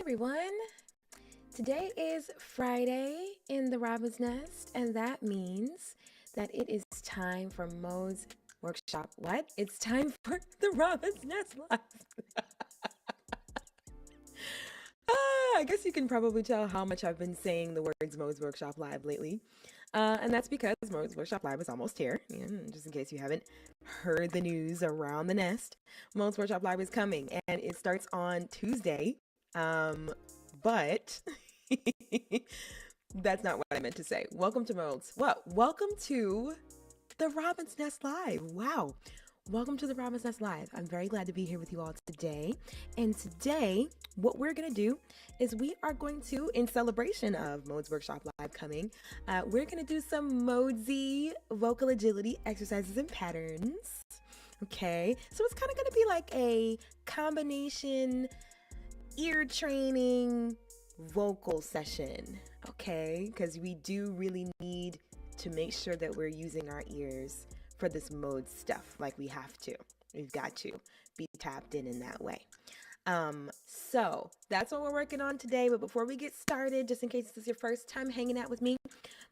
everyone. Today is Friday in the Robin's Nest, and that means that it is time for Mode's workshop. What? It's time for the Robin's Nest Live. I guess you can probably tell how much I've been saying the words Mode's Workshop Live lately. And that's because Mode's Workshop Live is almost here. Just in case you haven't heard the news around the nest, Mode's Workshop Live is coming, and it starts on Tuesday. But that's not what I meant to say. Welcome to Mode's. Welcome to the Robin's Nest Live. Wow. Welcome to the Robin's Nest Live. I'm very glad to be here with you all today. And today, what we're going to do is we are going to, in celebration of Mode's Workshop Live coming, we're going to do some Modesy vocal agility exercises and patterns. Okay, so it's kind of going to be like a combination ear training vocal session. Okay, because we do really need to make sure that we're using our ears for this mode stuff. Like we have to. We've got to be tapped in that way. So that's what we're working on today. But before we get started, just in case this is your first time hanging out with me,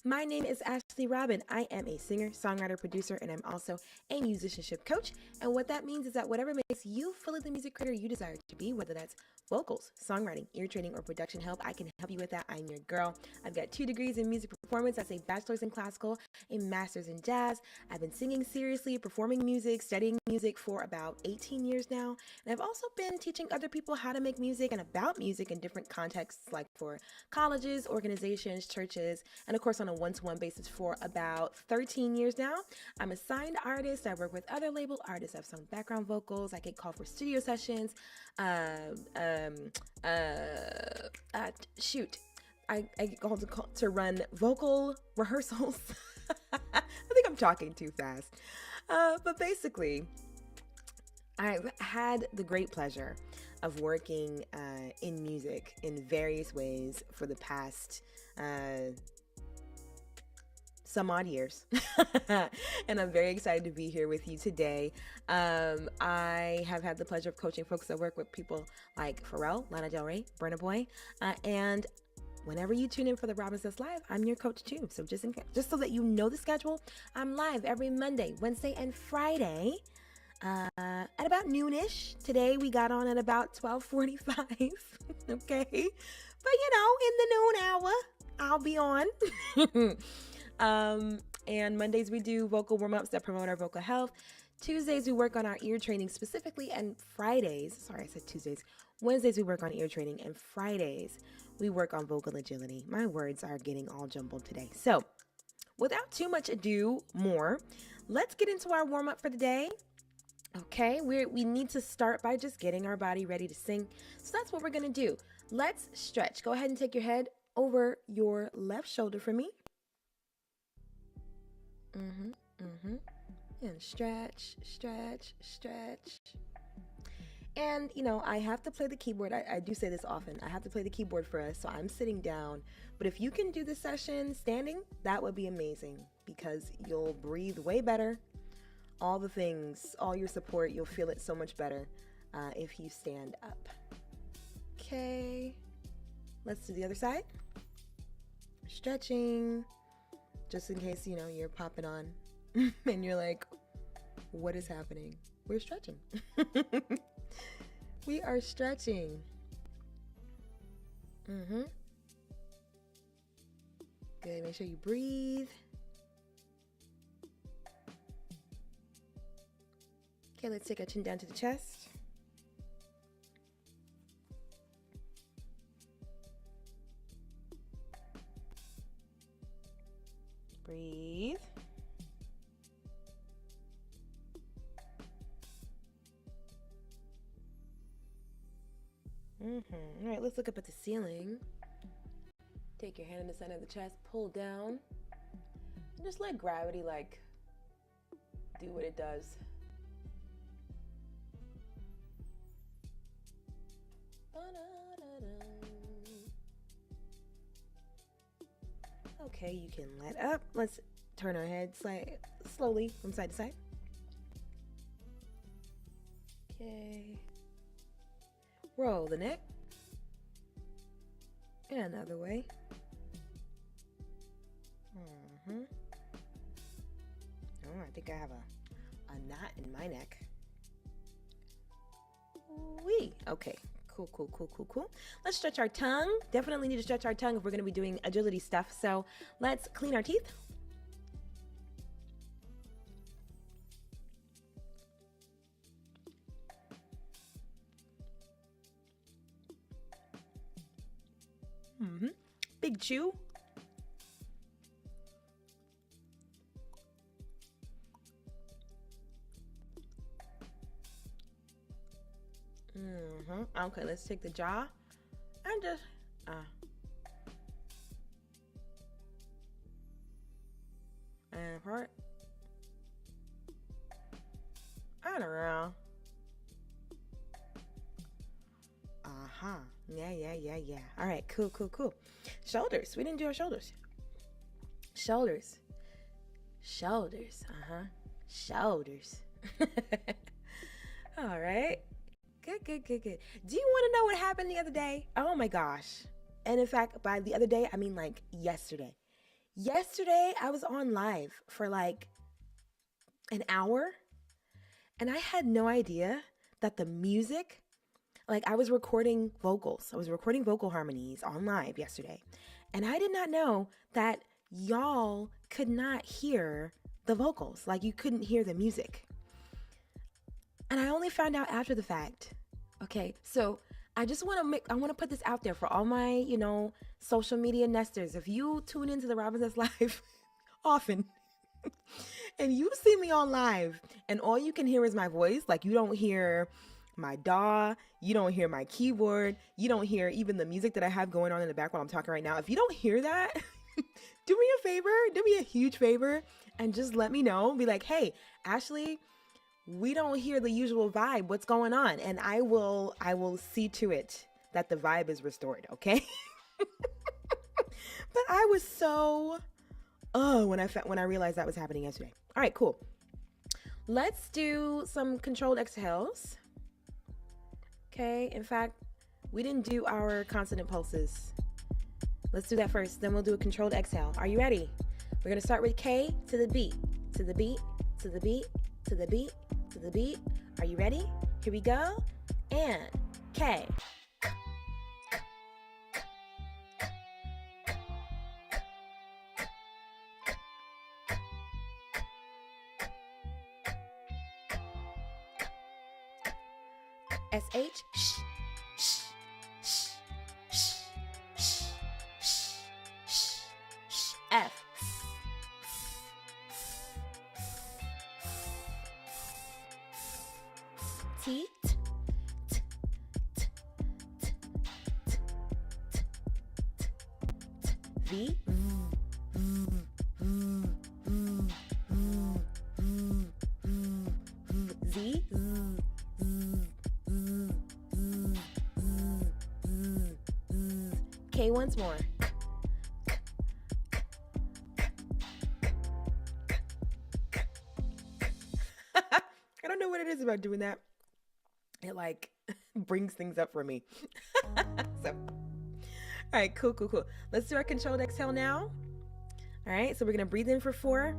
my name is Ashley Robin. I am a singer, songwriter, producer, and I'm also a musicianship coach. And what that means is that whatever makes you fully the music creator you desire to be, whether that's vocals, songwriting, ear training, or production help, I can help you with that. I'm your girl. I've got 2 degrees in music performance. That's a bachelor's in classical, a master's in jazz. I've been singing seriously, performing music, studying music for about 18 years now. And I've also been teaching other people how to make music and about music in different contexts, like for colleges, organizations, churches, and of course on a one-to-one basis for about 13 years now. I'm a signed artist. I work with other label artists. I've sung background vocals. I get called for studio sessions. I get called to run vocal rehearsals. I think I'm talking too fast. But basically, I've had the great pleasure of working in music in various ways for the past some odd years. And I'm very excited to be here with you today. I have had the pleasure of coaching folks that work with people like Pharrell, Lana Del Rey, Burna Boy, and whenever you tune in for the Robin's Nest Live, I'm your coach too. So just so that you know the schedule, I'm live every Monday, Wednesday, and Friday at about noonish. Today we got on at about 12:45. Okay, but in the noon hour, I'll be on. And Mondays we do vocal warm-ups that promote our vocal health. Tuesdays we work on our ear training specifically, and Wednesdays we work on ear training, and Fridays we work on vocal agility. My words are getting all jumbled today. So without too much ado more, let's get into our warm-up for the day. Okay, we need to start by just getting our body ready to sing. So that's what we're going to do. Let's stretch. Go ahead and take your head over your left shoulder for me. And stretch. And, I have to play the keyboard. I do say this often. I have to play the keyboard for us, so I'm sitting down. But if you can do the session standing, that would be amazing because you'll breathe way better. All the things, all your support, you'll feel it so much better if you stand up. Okay. Let's do the other side. Stretching. Just in case, you're popping on and you're like, what is happening? We're stretching. We are stretching. Good. Make sure you breathe. Okay, let's take our chin down to the chest. Breathe. All right, let's look up at the ceiling. Take your hand in the center of the chest, pull down, and just let gravity do what it does. Okay, you can let up. Let's turn our head slowly from side to side. Okay. Roll the neck. And another way. Oh, I think I have a knot in my neck. Wee. Okay. Cool, cool, cool, cool, cool. Let's stretch our tongue. Definitely need to stretch our tongue if we're going to be doing agility stuff. So let's clean our teeth. Big chew. Okay, let's take the jaw and just and apart and around. Yeah. All right, cool. Shoulders. We didn't do our shoulders. Shoulders. Shoulders. All right. Good. Do you want to know what happened the other day? Oh my gosh. And in fact, by the other day, I mean like yesterday. Yesterday, I was on live for like an hour, and I had no idea that the music, like I was recording vocals. I was recording vocal harmonies on live yesterday. And I did not know that y'all could not hear the vocals. Like you couldn't hear the music. And I only found out after the fact. Okay, so I just want to put this out there for all my, social media nesters. If you tune into the ROBINSNEST Live often and you see me on live and all you can hear is my voice, like you don't hear my DAW, you don't hear my keyboard, you don't hear even the music that I have going on in the back while I'm talking right now. If you don't hear that, do me a favor, do me a huge favor, and just let me know. Be like, hey, Ashley, we don't hear the usual vibe. What's going on? And I will see to it that the vibe is restored, okay? But I was so when I realized that was happening yesterday. All right, cool. Let's do some controlled exhales. Okay, in fact, we didn't do our consonant pulses. Let's do that first, then we'll do a controlled exhale. Are you ready? We're gonna start with K to the beat, to the beat, to the beat, to the beat, to the beat. Are you ready? Here we go. And K. SH. F. T. V. Z. K once more. I don't know what it is about doing that. It like brings things up for me. So, all right, cool. Let's do our controlled exhale now. All right, so we're gonna breathe in for 4,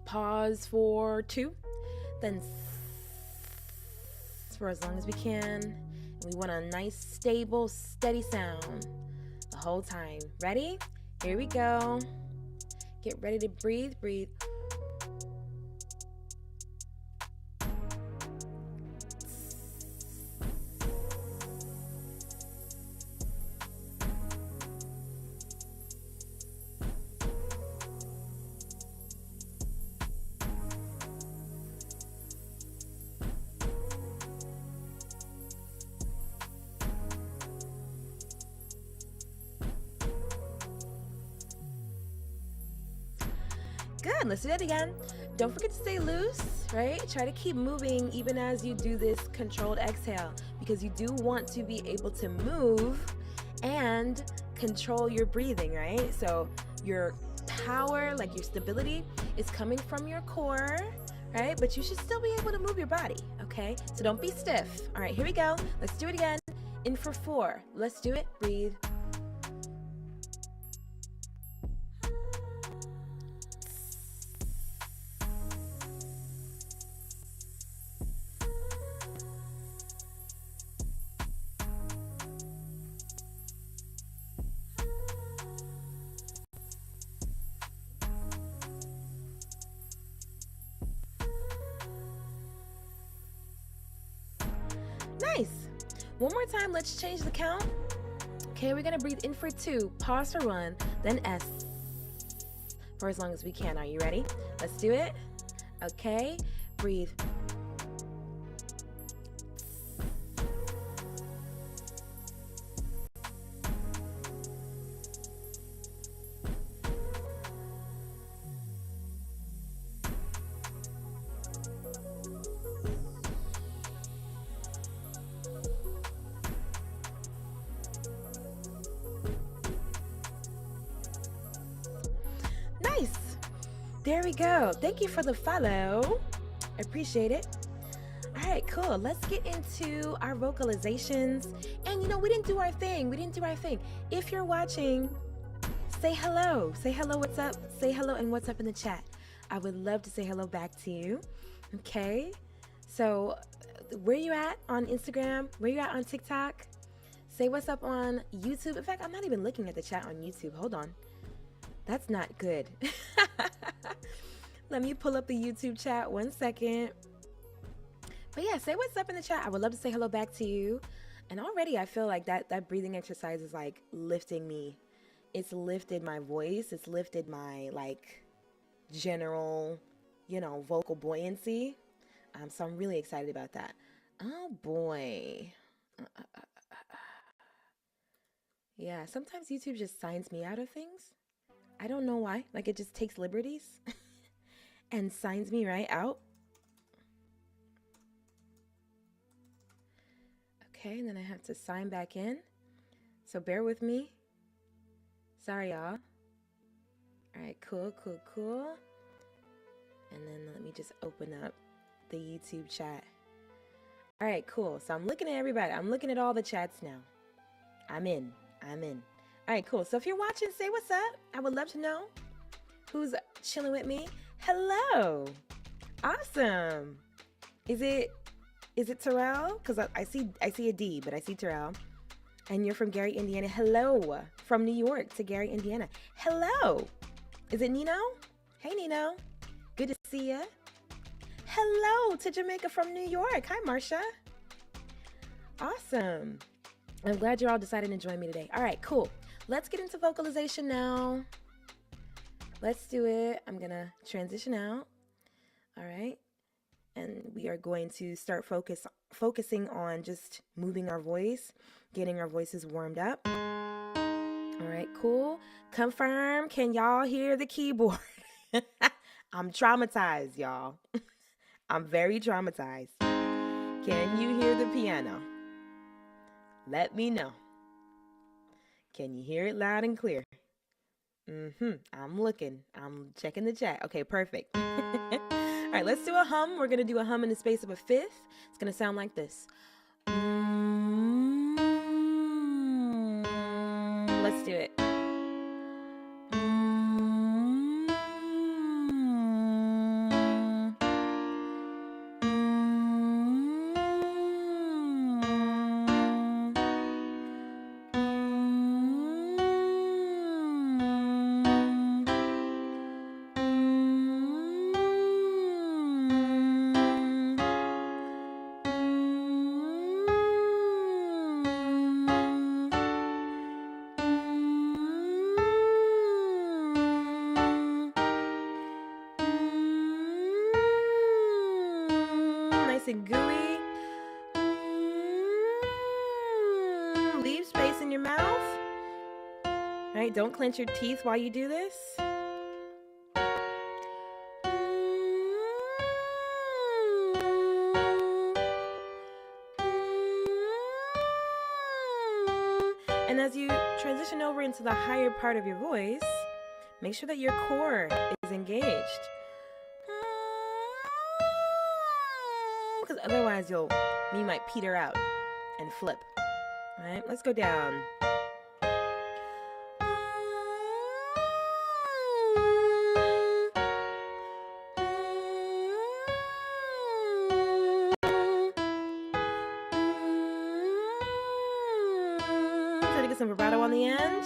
pause for 2, then for as long as we can. And we want a nice, stable, steady sound the whole time. Ready? Here we go. Get ready to breathe. Good, let's do that again. Don't forget to stay loose, right? Try to keep moving even as you do this controlled exhale, because you do want to be able to move and control your breathing, right? So your power, like your stability, is coming from your core, right? But you should still be able to move your body, okay? So don't be stiff. All right, here we go. Let's do it again. In for 4. Let's do it. Breathe. One more time, let's change the count. Okay, we're gonna breathe in for 2, pause for 1, then S for as long as we can. Are you ready? Let's do it. Okay, breathe. Nice. There we go. Thank you for the follow. I appreciate it. All right, cool. Let's get into our vocalizations. And we didn't do our thing. If you're watching, say hello. Say hello, what's up? Say hello and what's up in the chat. I would love to say hello back to you. Okay. So where you at on Instagram? Where you at on TikTok? Say what's up on YouTube. In fact, I'm not even looking at the chat on YouTube. Hold on. That's not good. Let me pull up the YouTube chat 1 second. But yeah, say what's up in the chat. I would love to say hello back to you. And already I feel like that breathing exercise is like lifting me. It's lifted my voice. It's lifted my like general, vocal buoyancy. So I'm really excited about that. Oh boy. Yeah, sometimes YouTube just signs me out of things. I don't know why. Like it just takes liberties and signs me right out. Okay, and then I have to sign back in. So bear with me. Sorry, y'all. All right, cool. And then let me just open up the YouTube chat. All right, cool. So I'm looking at everybody. I'm looking at all the chats now. I'm in. All right, cool. So if you're watching, say what's up. I would love to know who's chilling with me. Hello. Awesome. Is it Terrell? Because I see a D, but I see Terrell. And you're from Gary, Indiana. Hello. From New York to Gary, Indiana. Hello. Is it Nino? Hey, Nino. Good to see you. Hello to Jamaica from New York. Hi, Marsha. Awesome. I'm glad you're all deciding to join me today. All right, cool. Let's get into vocalization now. Let's do it. I'm going to transition out. All right. And we are going to start focusing on just moving our voice, getting our voices warmed up. All right, cool. Confirm. Can y'all hear the keyboard? I'm traumatized, y'all. I'm very traumatized. Can you hear the piano? Let me know. Can you hear it loud and clear? I'm looking. I'm checking the chat. Okay, perfect. All right, let's do a hum. We're going to do a hum in the space of a fifth. It's going to sound like this. Let's do it. Nice and gooey. Leave space in your mouth. All right, don't clench your teeth while you do this. And as you transition over into the higher part of your voice, make sure that your core is engaged. Because otherwise you might peter out and flip. All right, let's go down. Try to get some vibrato on the end.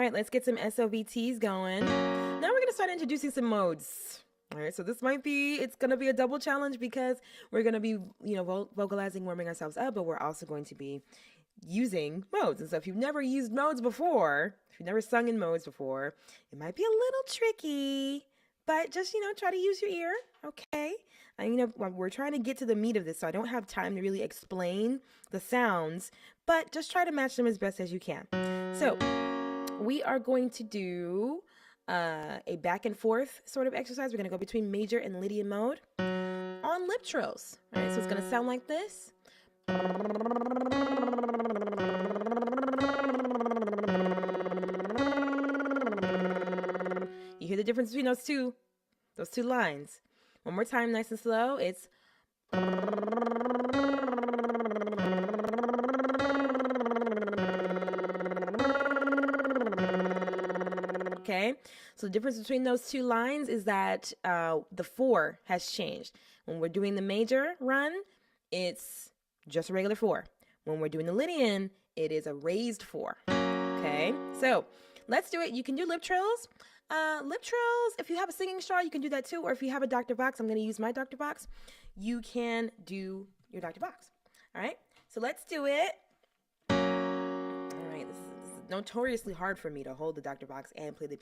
right, let's get some SOVTs going. Now we're going to start introducing some modes. All right, so this might be, it's going to be a double challenge because we're going to be, vocalizing, warming ourselves up, but we're also going to be using modes. And so if you've never used modes before, if you've never sung in modes before, it might be a little tricky, but just, try to use your ear, okay? And, we're trying to get to the meat of this, so I don't have time to really explain the sounds, but just try to match them as best as you can. So we are going to do a back and forth sort of exercise. We're going to go between major and Lydian mode on lip trills. All right, so it's going to sound like this. You hear the difference between those two lines. One more time, nice and slow. It's okay. So the difference between those two lines is that the 4 has changed. When we're doing the major run, it's just a regular 4. When we're doing the Lydian, it is a raised 4. Okay, so let's do it. You can do lip trills. Lip trills, if you have a singing straw, you can do that too. Or if you have a Dr. Box, I'm going to use my Dr. Box. You can do your Dr. Box. All right, so let's do it. All right, this is notoriously hard for me to hold the Dr. Box and play the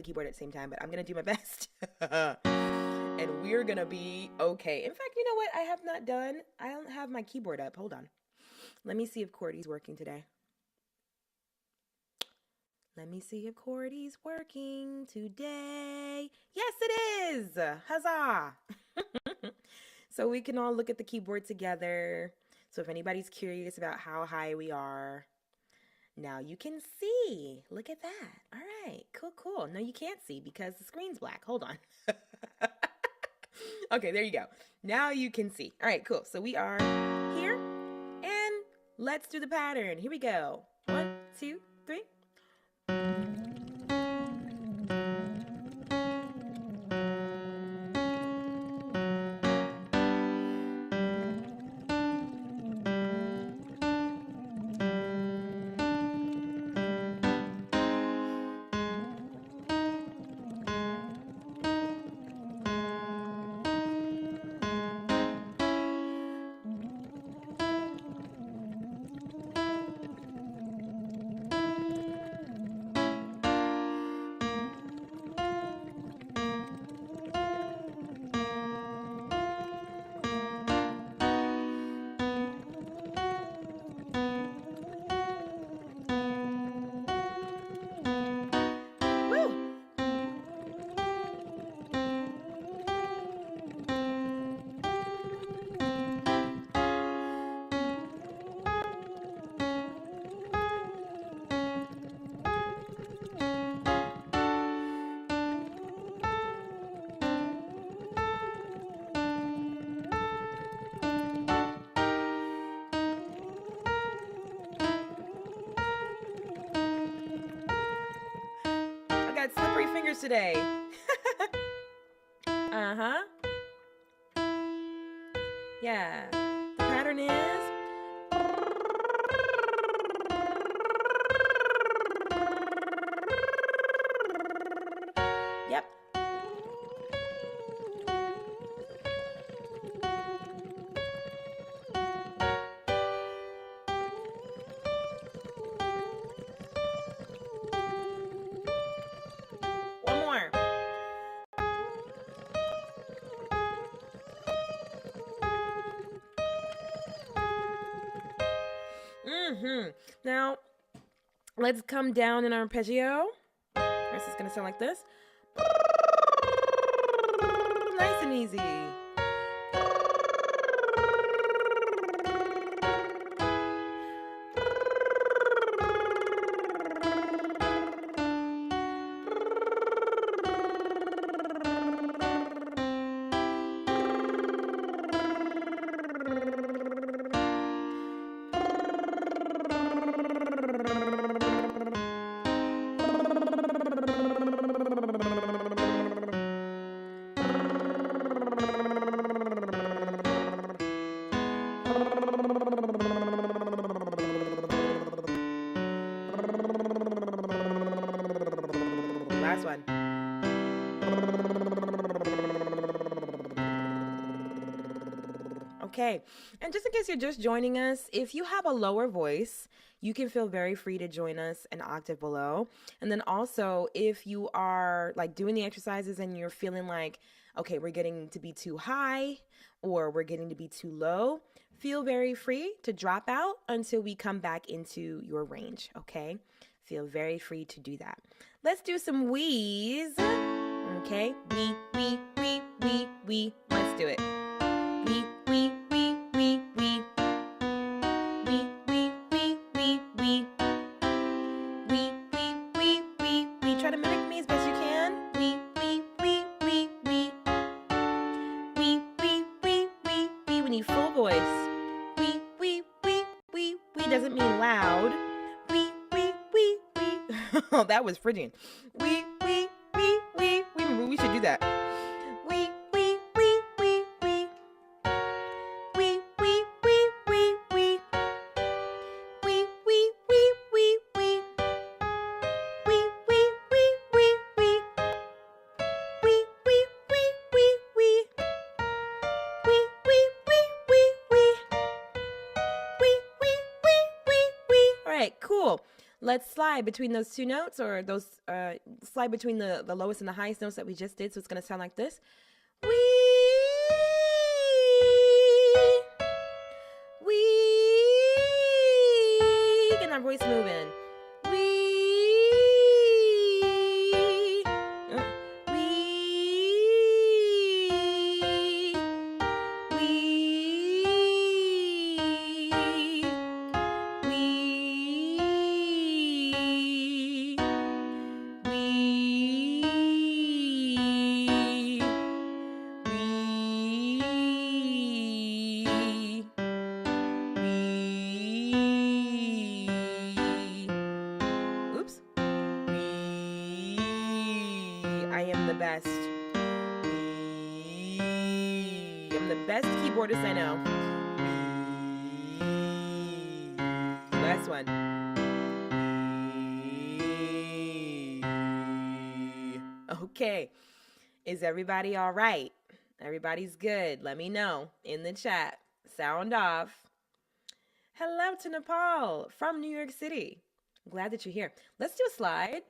keyboard at the same time, but I'm going to do my best. And we're going to be okay. In fact, you know what? I don't have my keyboard up. Hold on. Let me see if QWERTY's working today. Let me see if QWERTY's working today. Yes, it is. Huzzah. So we can all look at the keyboard together. So if anybody's curious about how high we are, now you can see. Look at that. All right. Cool. No, you can't see because the screen's black. Hold on. Okay, there you go. Now you can see. All right, cool. So we are here, and let's do the pattern. Here we go. 1, 2, 3. Slippery fingers today. Yeah. The pattern is yep. Now, let's come down in arpeggio. This is going to sound like this. Nice and easy. Okay. And just in case you're just joining us, if you have a lower voice, you can feel very free to join us an octave below. And then also, if you are like doing the exercises and you're feeling like, okay, we're getting to be too high or we're getting to be too low, feel very free to drop out until we come back into your range, okay? Feel very free to do that. Let's do some wheeze. Okay, wee. Let's do it. Wee. Try to mimic me as best you can. Wee. We need full voice. Wee. Doesn't mean loud. Wee. Oh, that was Phrygian. Wee. We should do that. Wee. All right, cool. Let's slide between those two notes, or those slide between the lowest and the highest notes that we just did. So it's going to sound like this. Wee. Get our voice moving. Best. I'm the best keyboardist I know. Last one. Okay. Is everybody all right? Everybody's good. Let me know in the chat. Sound off. Hello to Nepal from New York City. Glad that you're here. Let's do a slide.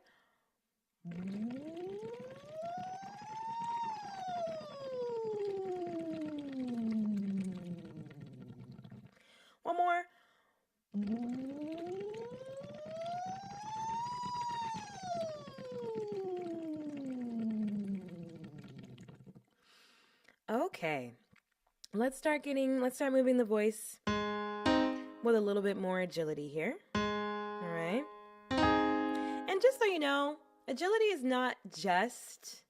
One more. Okay. Let's start moving the voice with a little bit more agility here. All right. And just so you know, agility is not just,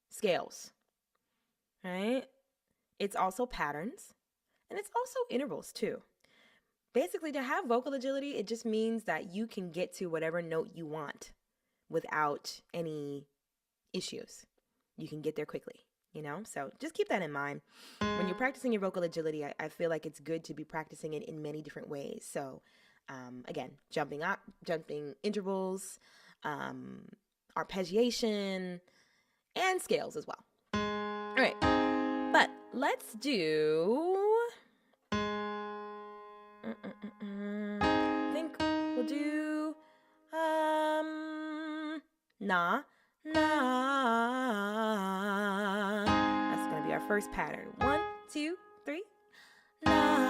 scales. Right? It's also patterns. And it's also intervals too. Basically, to have vocal agility, it just means that you can get to whatever note you want without any issues. You can get there quickly, So just keep that in mind. When you're practicing your vocal agility, I feel like it's good to be practicing it in many different ways. So again, jumping intervals, arpeggiation, and scales as well. All right, but let's do... I think we'll do na. That's gonna be our first pattern. 1, 2, 3. Na.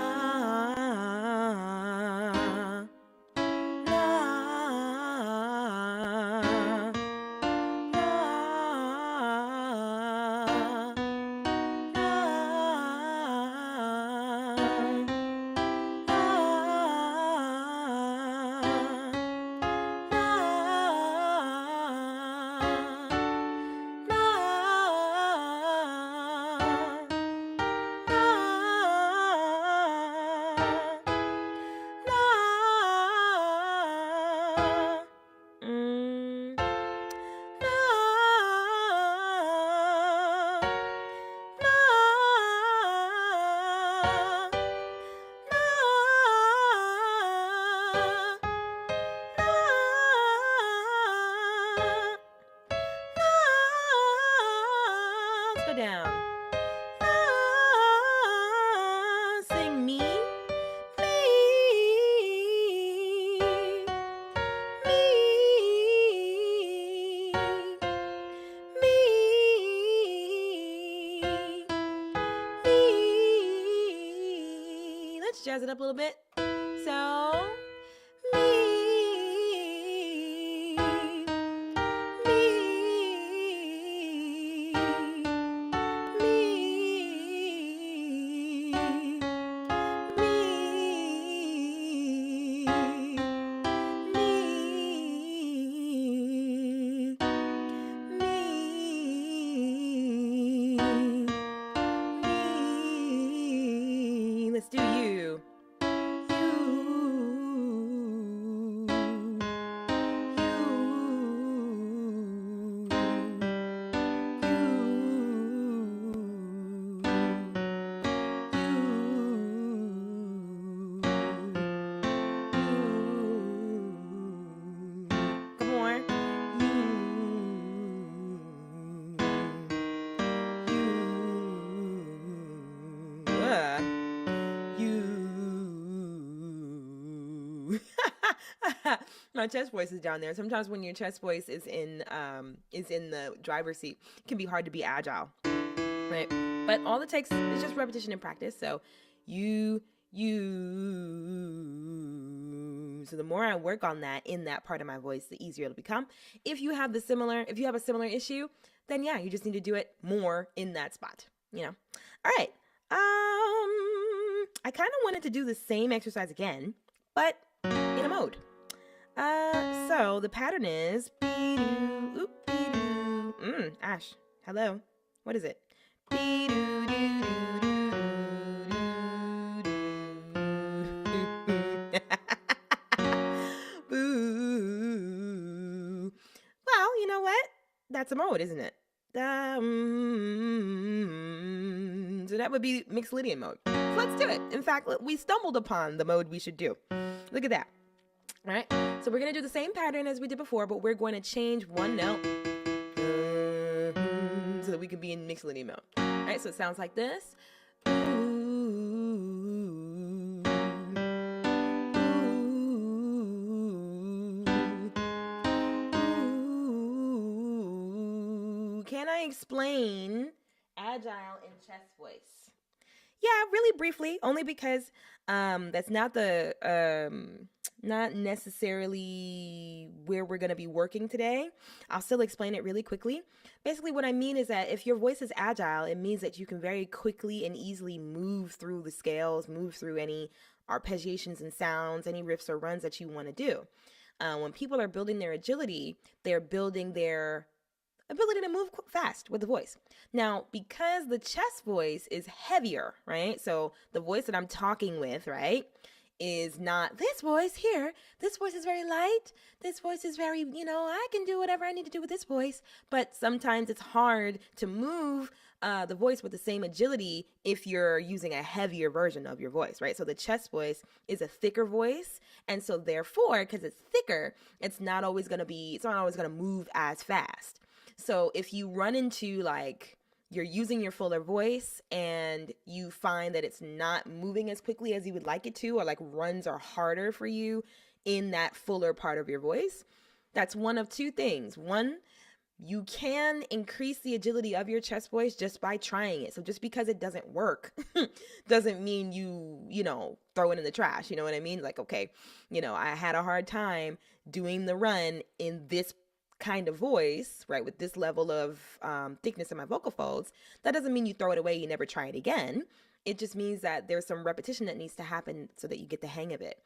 Down. jazz it up a little bit. So, me. Let's do you. My chest voice is down there. Sometimes when your chest voice is in the driver's seat, it can be hard to be agile, right? But all it takes is just repetition and practice. So you. So the more I work on that in that part of my voice, the easier it'll become. If you have a similar issue, then yeah, you just need to do it more in that spot. You know. All right. I kind of wanted to do the same exercise again, but in a mode. So the pattern is Ash, hello. What is it? Boo. Well, you know what? That's a mode, isn't it? So that would be Mixolydian mode. So let's do it. In fact, we stumbled upon the mode we should do. Look at that. All right. So we're going to do the same pattern as we did before, but we're going to change one note so that we can be in Mixolydian mode. All right. So it sounds like this. Can I explain agile in chest voice? Yeah, really briefly, only because that's not not necessarily where we're going to be working today. I'll still explain it really quickly. Basically, what I mean is that if your voice is agile, it means that you can very quickly and easily move through the scales, move through any arpeggiations and sounds, any riffs or runs that you want to do. When people are building their agility, they're building their ability to move fast with the voice. Now, because the chest voice is heavier, right? So the voice that I'm talking with, right, is not this voice here. This voice is very light. This voice is very, I can do whatever I need to do with this voice. But sometimes it's hard to move the voice with the same agility if you're using a heavier version of your voice, right? So the chest voice is a thicker voice. And so therefore, because it's thicker, it's not always going to move as fast. So if you run into you're using your fuller voice and you find that it's not moving as quickly as you would like it to, or runs are harder for you in that fuller part of your voice, that's one of two things. One, you can increase the agility of your chest voice just by trying it. So just because it doesn't work doesn't mean you throw it in the trash. You know what I mean? Okay, I had a hard time doing the run in this kind of voice, right, with this level of thickness in my vocal folds. That doesn't mean you throw it away, you never try it again. It just means that there's some repetition that needs to happen so that you get the hang of it.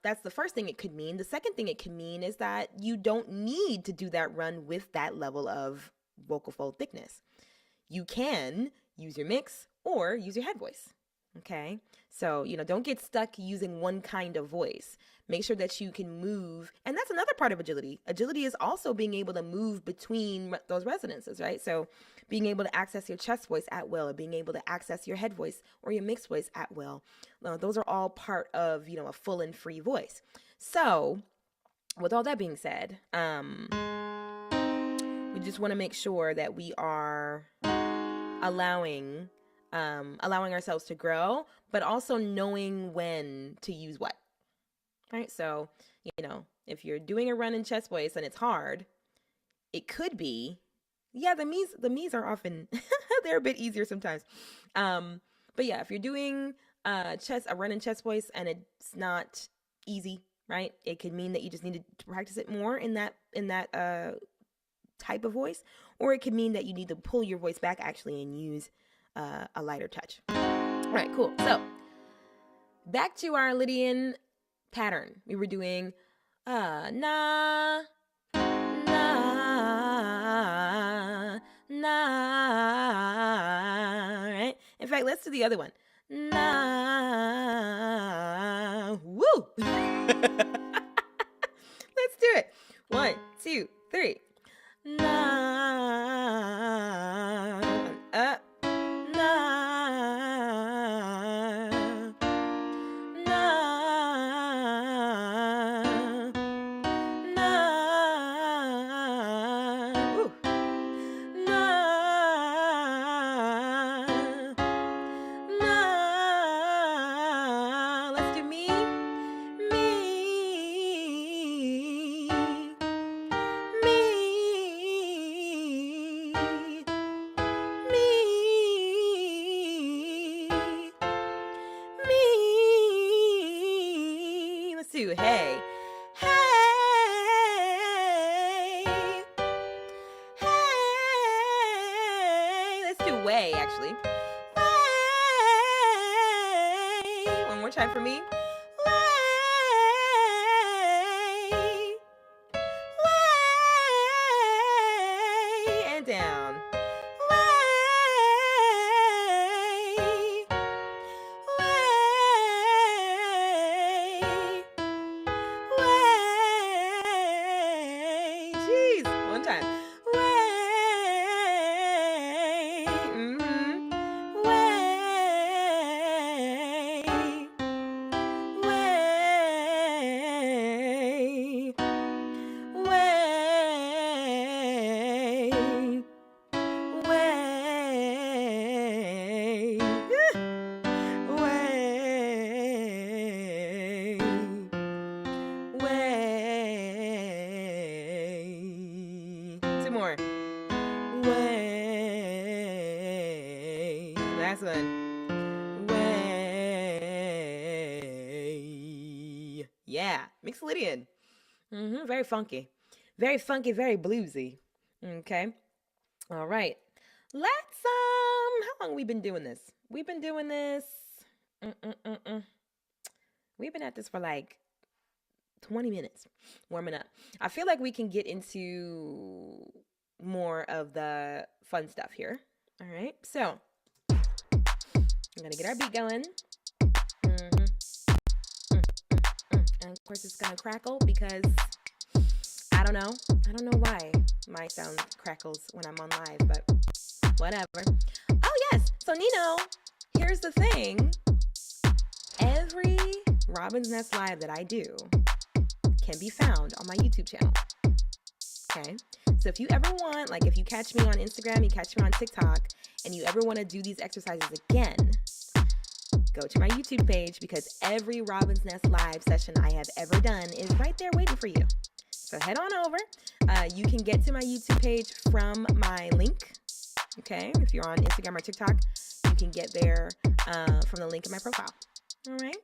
That's the first thing it could mean. The second thing it could mean is that you don't need to do that run with that level of vocal fold thickness. You can use your mix or use your head voice. Okay, so don't get stuck using one kind of voice. Make sure that you can move, and that's another part of agility. Agility is also being able to move between those resonances, right? So being able to access your chest voice at will, or being able to access your head voice or your mixed voice at will. Those are all part of a full and free voice. So with all that being said, we just want to make sure that we are allowing ourselves to grow, but also knowing when to use what, right? So, if you're doing a run in chest voice and it's hard, it could be, the me's are often, they're a bit easier sometimes. But yeah, if you're doing a running chest voice, and it's not easy, right? It could mean that you just need to practice it more in that type of voice, or it could mean that you need to pull your voice back actually and use a lighter touch. All right, cool. So back to our Lydian pattern. We were doing na, na, na, right? In fact, let's do the other one. Na, woo! Let's do it. 1, 2, 3. Na, up, na, na, na, ooh, na, na. Let's do me, me. Hey, hey, hey. Let's do way, actually. Way. One more time for me. Way. Way. And down. One time. Way. Way. Way. Way. Way. More. Way. Last one. Way. Yeah. Mixed Lydian. Very funky. Very funky, very bluesy. Okay. All right. Let's, how long have we been doing this? We've been doing this. We've been at this for like 20 minutes warming up. I feel like we can get into more of the fun stuff here. All right, so I'm gonna get our beat going. And of course it's gonna crackle because I don't know why my sound crackles when I'm on live, but whatever. Oh yes, so Nino, here's the thing. Every Robin's Nest live that I do can be found on my YouTube channel. Okay, so if you ever want, like if you catch me on Instagram, you catch me on TikTok, and you ever want to do these exercises again, go to my YouTube page because every Robin's Nest live session I have ever done is right there waiting for you. So head on over. You can get to my YouTube page from my link. Okay, if you're on Instagram or TikTok, you can get there from the link in my profile. All right.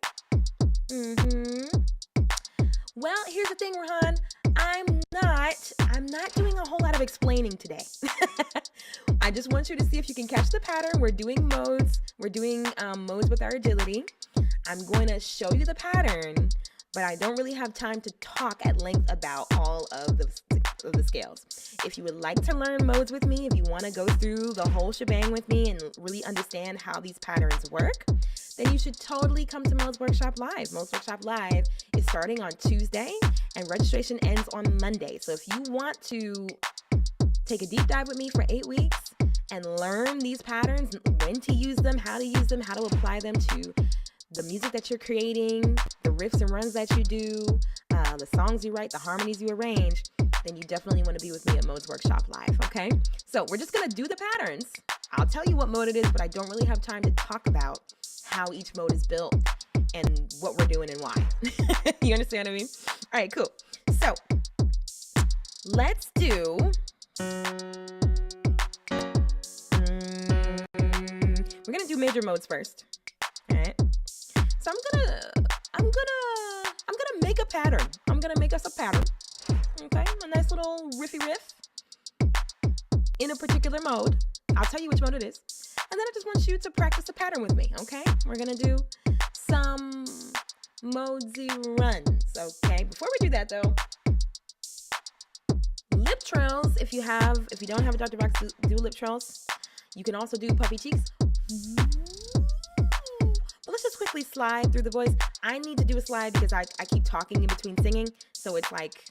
Well, here's the thing, Rahan. I'm not doing a whole lot of explaining today. I just want you to see if you can catch the pattern. We're doing modes. We're doing modes with our agility. I'm going to show you the pattern, but I don't really have time to talk at length about all of the scales. If you would like to learn modes with me, if you want to go through the whole shebang with me and really understand how these patterns work, then you should totally come to Modes Workshop Live. Modes Workshop Live is starting on Tuesday and registration ends on Monday. So if you want to take a deep dive with me for 8 weeks and learn these patterns, when to use them, how to apply them to the music that you're creating, the riffs and runs that you do, the songs you write, the harmonies you arrange, then you definitely want to be with me at Modes Workshop Live, okay? So we're just going to do the patterns. I'll tell you what mode it is, but I don't really have time to talk about how each mode is built and what we're doing and why. You understand what I mean? All right, cool. So let's do... we're going to do major modes first, all right? So I'm gonna make a pattern. I'm gonna make us a pattern. Okay, a nice little riffy riff in a particular mode. I'll tell you which mode it is. And then I just want you to practice the pattern with me, okay? We're gonna do some Modesy runs, okay? Before we do that though, lip trails, if you don't have a Dr. Box, do lip trails. You can also do puffy cheeks. But let's just quickly slide through the voice. I need to do a slide because I keep talking in between singing, so it's like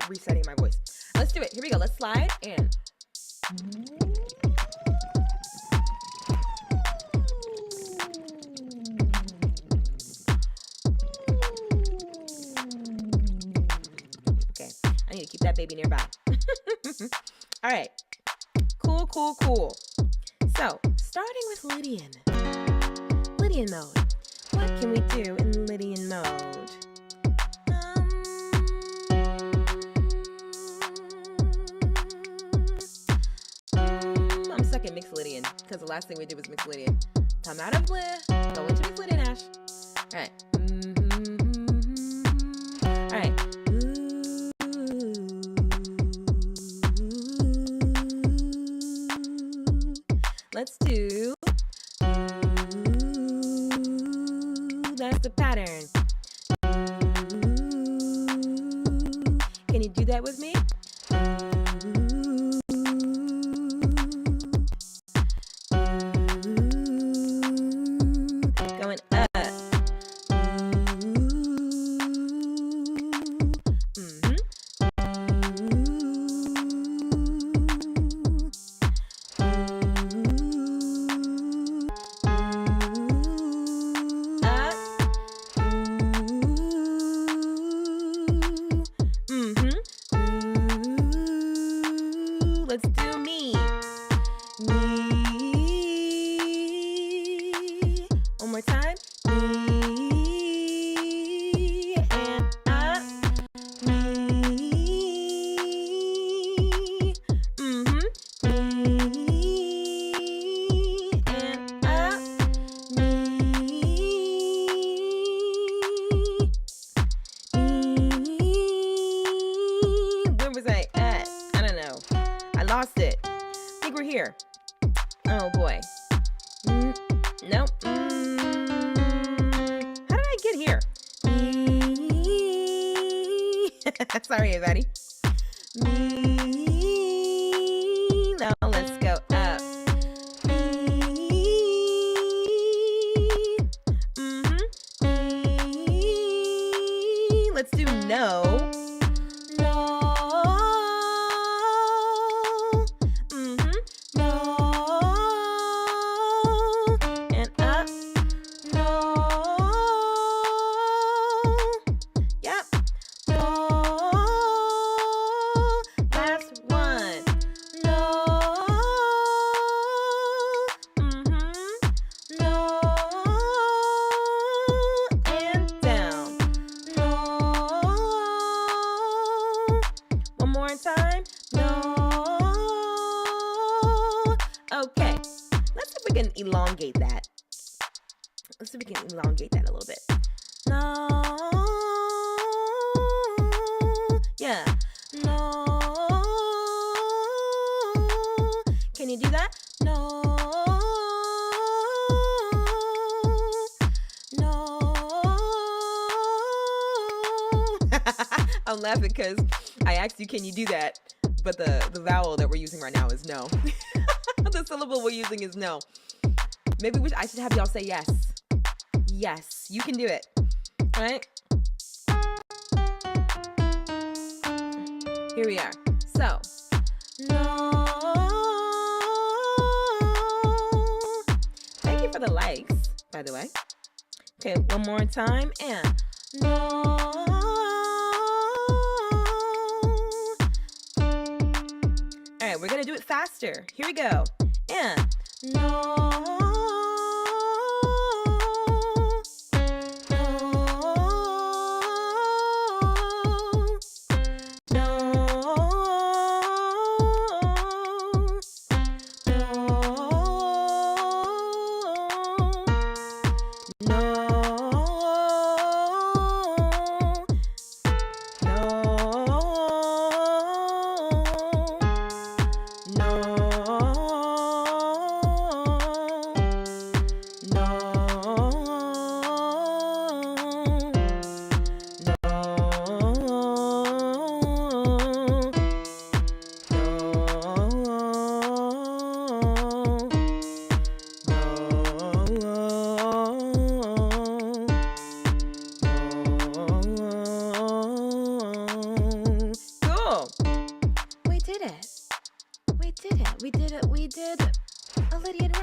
resetting my voice. Let's do it. Here we go. Let's slide and okay. I need to keep that baby nearby. All right. Cool. So, starting with Lydian. Lydian mode. What can we do in Lydian mode? I'm stuck in Mixed Lydian because the last thing we did was Mixed Lydian. Come out of Bleh, go into Mixed Lydian, Ash. All right. All right. Let's do. That's the pattern. Can you do that with me? Going up. Let's do me. One more time. Me and up. Me. Me and up. Where was I at? I don't know. I lost it. I think we're here. Oh boy. Nope. How did I get here? Sorry, everybody. Now let's go up. Let's do no. Time. No. Okay. Let's see if we can elongate that. Let's see if we can elongate that a little bit. No. Yeah. No. Can you do that? No. No. I'm laughing because I asked you, can you do that? But the vowel that we're using right now is no. The syllable we're using is no. Maybe I should have y'all say yes. Yes, you can do it. All right? Here we are. So, no. Thank you for the likes, by the way. Okay, one more time. And no. We're gonna do it faster. Here we go. And no. No.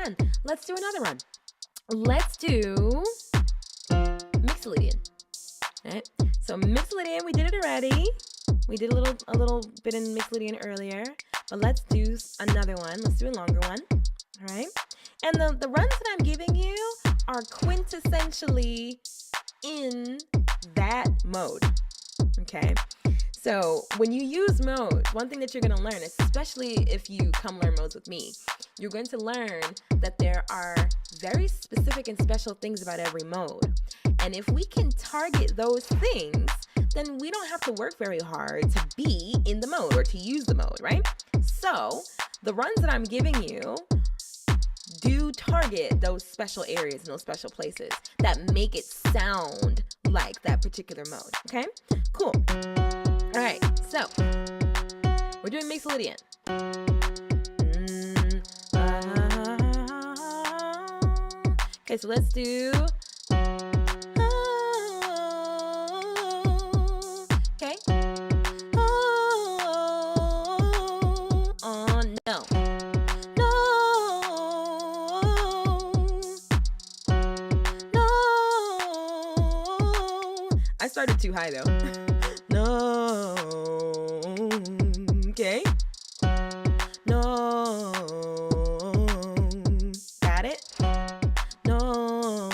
fun. Let's do another one. Let's do mixolydian. All right. So mixolydian, we did it already. We did a little bit in mixolydian earlier, but let's do another one. Let's do a longer one. All right. And the runs that I'm giving you are quintessentially in that mode. Okay. So when you use modes, one thing that you're going to learn, especially if you come learn modes with me, you're going to learn that there are very specific and special things about every mode. And if we can target those things, then we don't have to work very hard to be in the mode or to use the mode, right? So the runs that I'm giving you do target those special areas and those special places that make it sound like that particular mode, okay? Cool. All right, so we're doing mixolydian. Okay, so let's do. Okay. Oh no. No. No. I started too high though. No. Okay. No. Got it? No.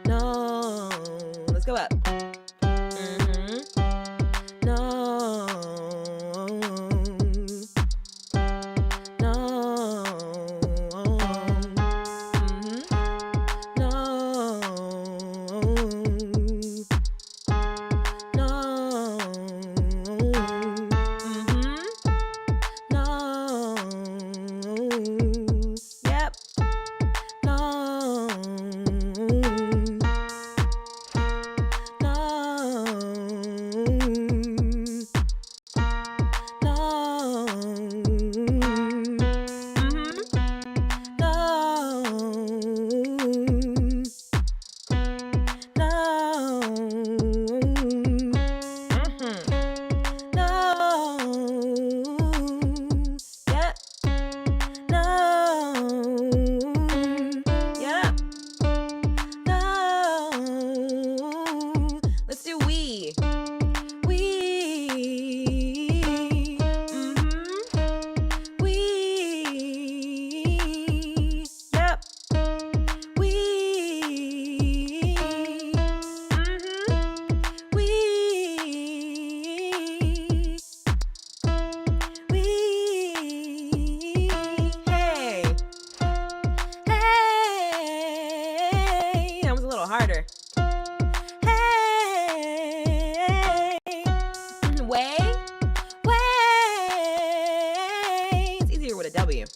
No. Let's go up. No. No. No. Harder. Hey, way. It's easier with a W.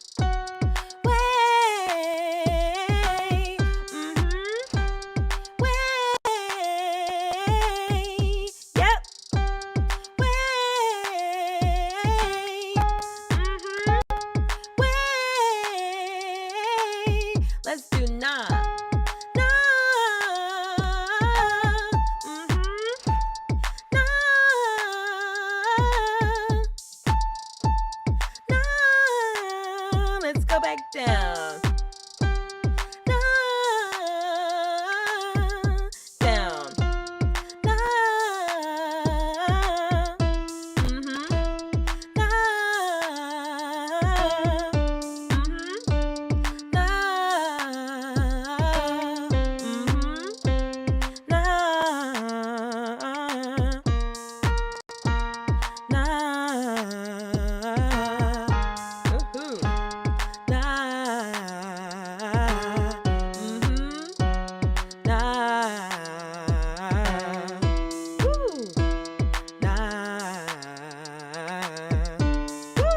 Way, way, yep. Way, let's do nah. Let's go back down. Down.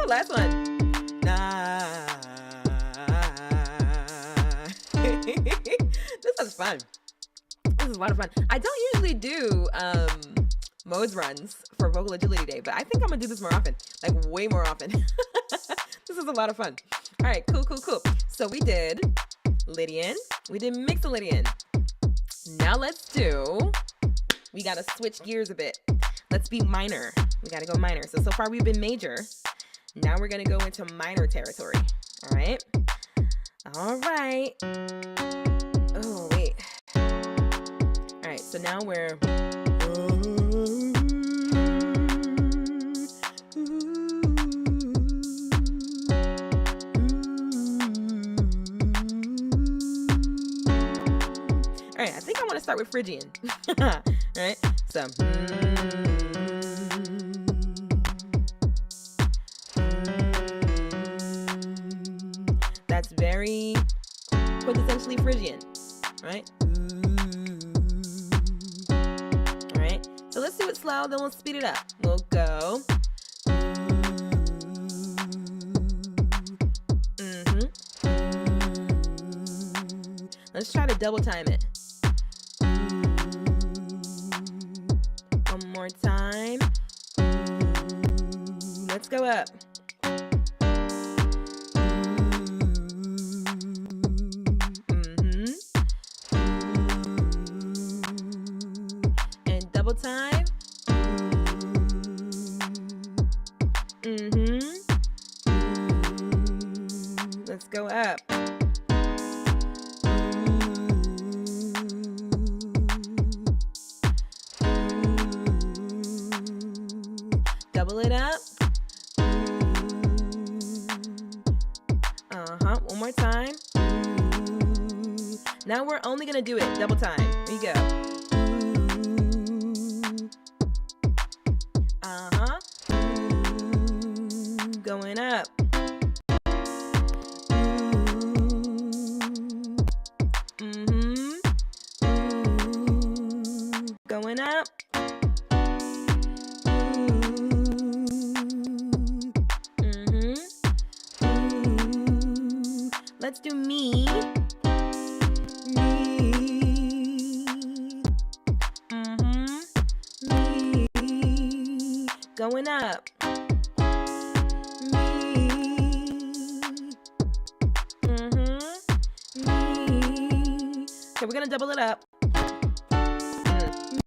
Last one. Nah. This was fun. This is a lot of fun. I don't usually do modes runs for Vocal Agility Day, but I think I'm gonna do this more often, like way more often. This is a lot of fun. All right, cool. So we did Lydian, we did mixolydian. Now we gotta switch gears a bit. Let's be minor. We gotta go minor. So far we've been major. Now we're gonna go into minor territory. All right. All right. Oh, wait. All right, so now we're... All right, I think I want to start with Phrygian. All right, so... That's very quintessentially Phrygian, right? All right, so let's do it slow, then we'll speed it up. We'll go. Let's try to double time it. One more time. Let's go up. And double time. Let's go up. Double it up. One more time. Now we're only gonna do it double time. Here you go. Going up. Going up. Let's do me. Me. Me. Going up. Me. Me. Okay, we're gonna double it up.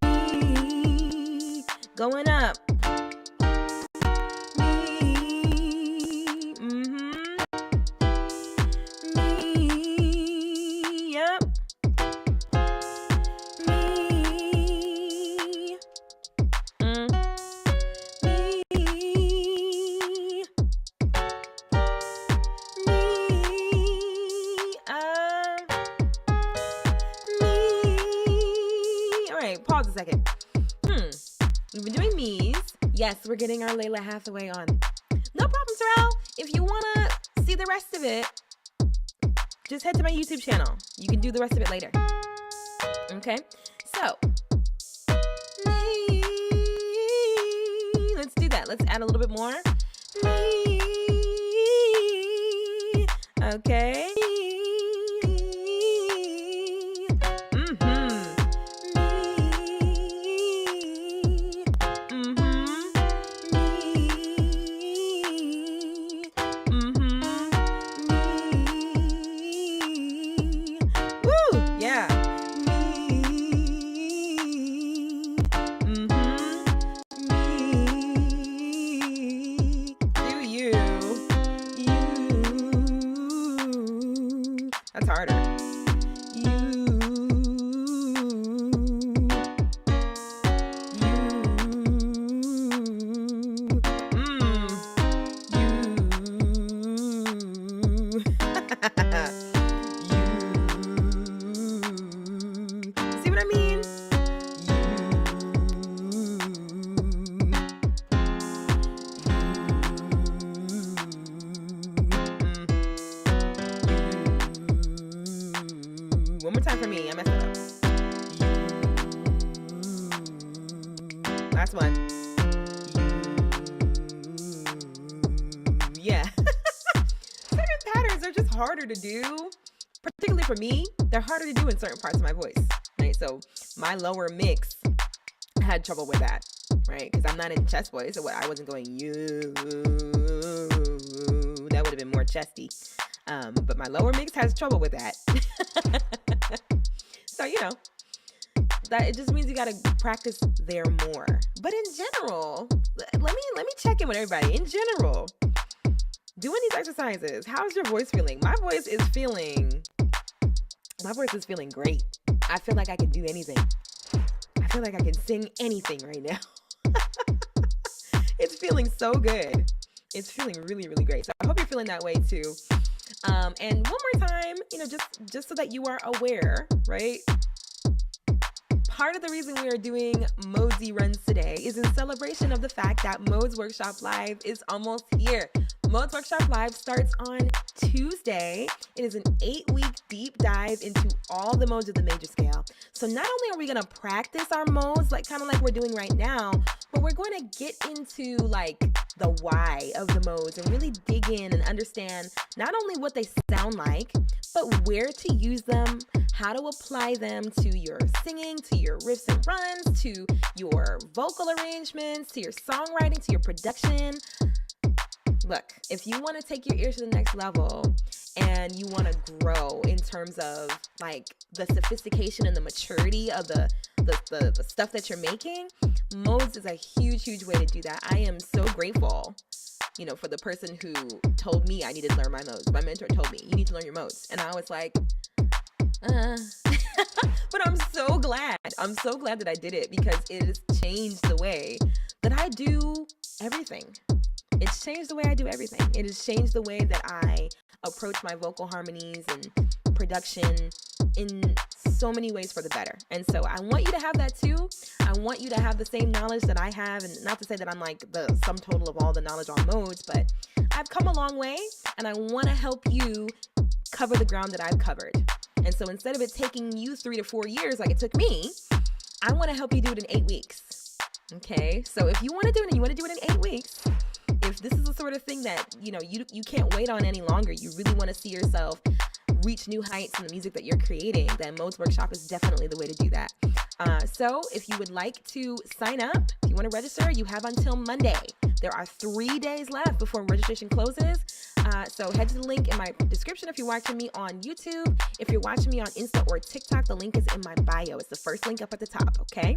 Me. Going up. Pause a second. We've been doing me's. Yes, we're getting our Layla Hathaway on. No problem, Terrell. If you want to see the rest of it, just head to my YouTube channel. You can do the rest of it later. Okay? So, me. Let's do that. Let's add a little bit more. Me. Okay. That's harder. See what I mean? One more time for me. I messed it up. Last one. Yeah. Certain patterns are just harder to do. Particularly for me, they're harder to do in certain parts of my voice. Right? So my lower mix had trouble with that. Right? Because I'm not in chest voice. So I wasn't going you. That would have been more chesty. But my lower mix has trouble with that. So, you know, that it just means you got to practice there more. But in general, let me check in with everybody. In general, doing these exercises. How's your voice feeling? My voice is feeling great. I feel like I can do anything. I feel like I can sing anything right now. It's feeling so good. It's feeling really, really great. So I hope you're feeling that way too. And one more time, just so that you are aware, right? Part of the reason we are doing Modesy runs today is in celebration of the fact that Modes Workshop Live is almost here. Modes Workshop Live starts on Tuesday. It is an 8-week deep dive into all the modes of the major scale. So not only are we going to practice our modes, kind of like we're doing right now, but we're going to get into the why of the modes and really dig in and understand not only what they sound like, but where to use them, how to apply them to your singing, to your riffs and runs, to your vocal arrangements, to your songwriting, to your production. Look, if you want to take your ear to the next level and you want to grow in terms of the sophistication and the maturity of the stuff that you're making, Modes is a huge, huge way to do that. I am so grateful, for the person who told me I needed to learn my modes. My mentor told me, you need to learn your modes. And I was like, but I'm so glad. I'm so glad that I did it because it has changed the way that I do everything. It's changed the way I do everything. It has changed the way that I approach my vocal harmonies and production in so many ways for the better. And so I want you to have that too. I want you to have the same knowledge that I have, and not to say that I'm the sum total of all the knowledge on modes, but I've come a long way and I want to help you cover the ground that I've covered. And so instead of it taking you 3 to 4 years like it took me, I want to help you do it in 8 weeks. Okay? So if you want to do it and you want to do it in 8 weeks, if this is the sort of thing that, you can't wait on any longer, you really want to see yourself reach new heights in the music that you're creating, then Modes Workshop is definitely the way to do that. So if you would like to sign up, if you want to register, you have until Monday. There are 3 days left before registration closes. So head to the link in my description if you're watching me on YouTube. If you're watching me on Insta or TikTok, the link is in my bio. It's the first link up at the top, okay?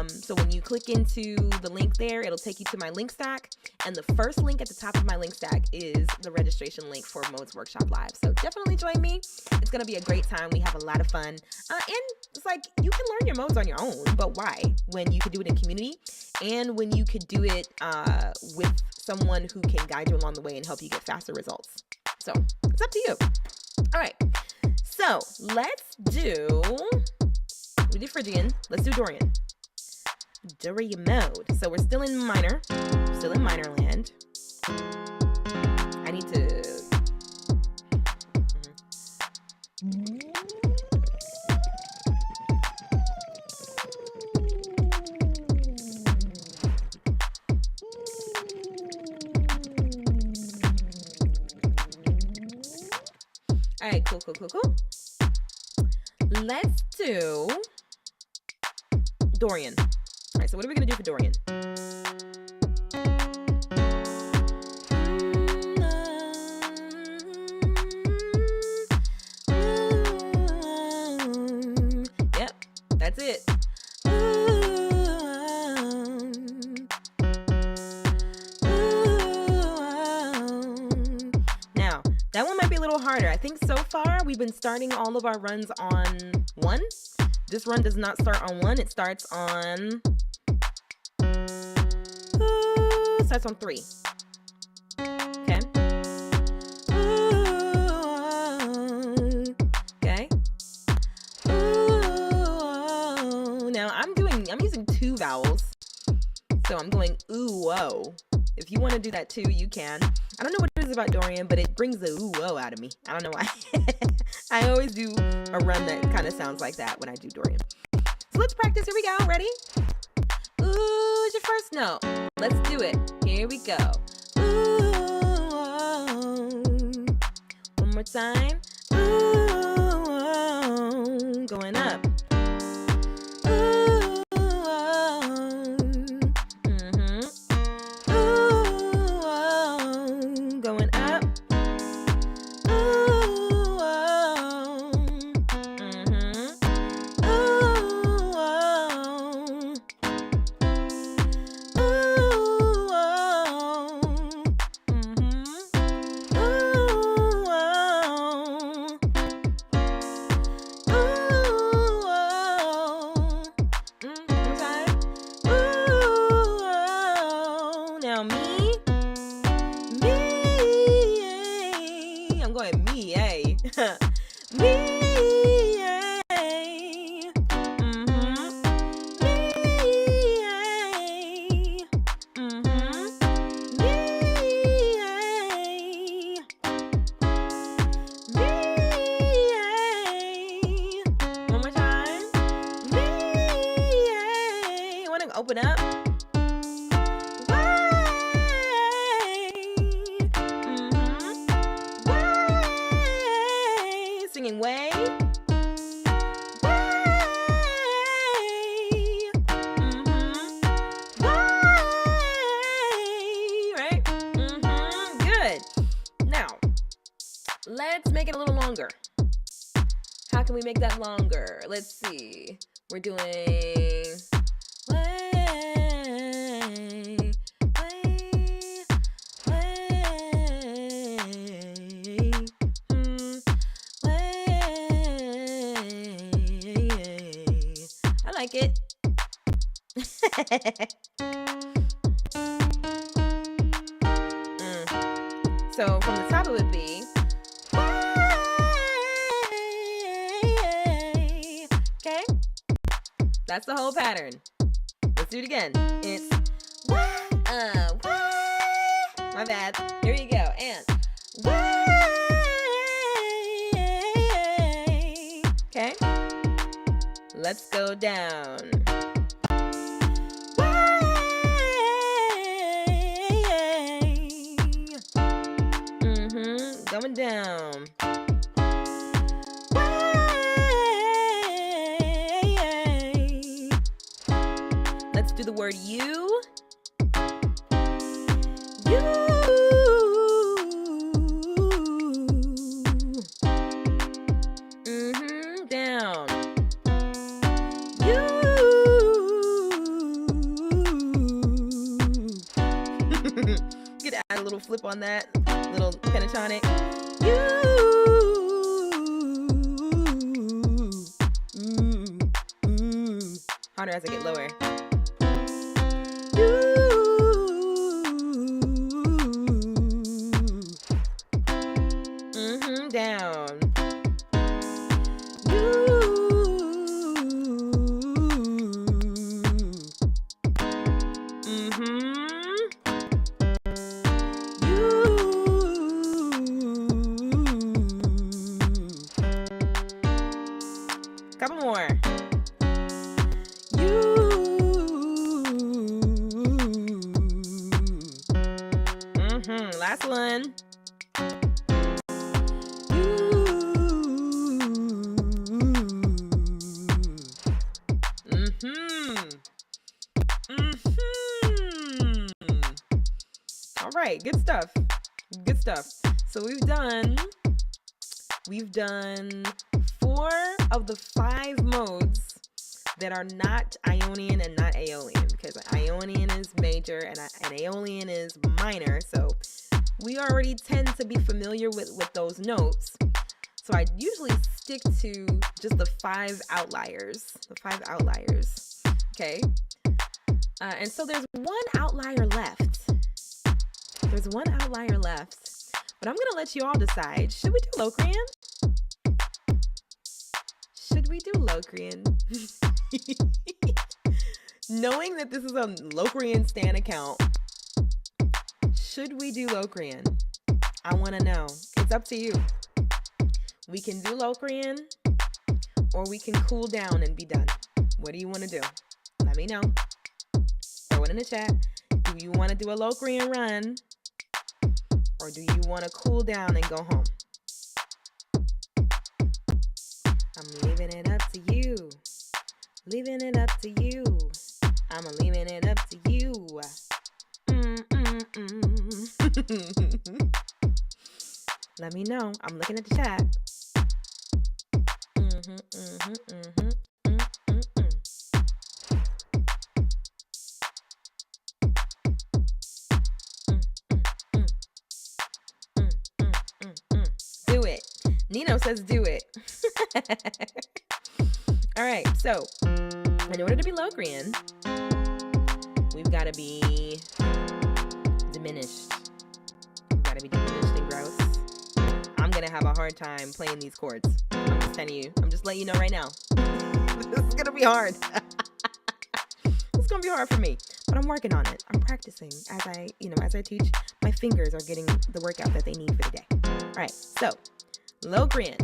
So when you click into the link there, it'll take you to my link stack. And the first link at the top of my link stack is the registration link for Modes Workshop Live. So definitely join me. It's going to be a great time. We have a lot of fun. And it's you can learn your modes on your own, but why? When you could do it in community and when you could do it with someone who can guide you along the way and help you get faster results. So it's up to you. All right. So we did Phrygian. Let's do Dorian. Dorian mode. So we're still in minor. Still in minor land. I need to... All right, cool. Let's do Dorian. All right, so what are we going to do for Dorian? Yep, that's it. Now, that one might be a little harder. I think so far we've been starting all of our runs on 1. This run does not start on 1. It starts on 3. Okay. Okay. Now I'm using 2 vowels. So I'm going ooh, whoa. If you want to do that too, you can. I don't know what it is about Dorian, but it brings the ooh, whoa out of me. I don't know why. I always do a run that kind of sounds like that when I do Dorian. So let's practice. Here we go. Ready? Ooh is your first note. Let's do it. Here we go. Ooh. One more time. Ooh. Going up. Me. One more time. Want to open up? Singing way. Right? Good. Now, let's make it a little longer. How can we make that longer? Let's see. We're doing way, I like it. So from the top it would be okay. That's the whole pattern. Let's do it again. It's my bad. Here you go. And okay. Let's go down. Going down. Let's do the word you. You. Down. You. You could add a little flip on that. Little pentatonic. You. Harder as I get lower. You. Down. You. Couple more. You. Last one. You. All right, good stuff. Good stuff. So we've done 4 of the 5 modes that are not Ionian and not Aeolian, because Ionian is major and Aeolian is minor. So we already tend to be familiar with those notes. So I usually stick to just the 5 outliers. Okay. And so there's one outlier left. But I'm gonna let you all decide. Should we do Locrian? Knowing that this is a Locrian Stan account, should we do Locrian? I want to know. It's up to you. We can do Locrian, or we can cool down and be done. What do you want to do? Let me know. Throw it in the chat. Do you want to do a Locrian run, or do you want to cool down and go home? I'm leaving it up to you. Leaving it up to you. I'm leaving it up to you. Let me know. I'm looking at the chat. Do it. Nino says do it. All right, so in order to be Locrian, we've got to be diminished. We've got to be diminished and gross. I'm gonna have a hard time playing these chords. I'm just telling you. I'm just letting you know right now. This is gonna be hard. It's gonna be hard for me, but I'm working on it. I'm practicing as I teach. My fingers are getting the workout that they need for the day. All right, so Locrian.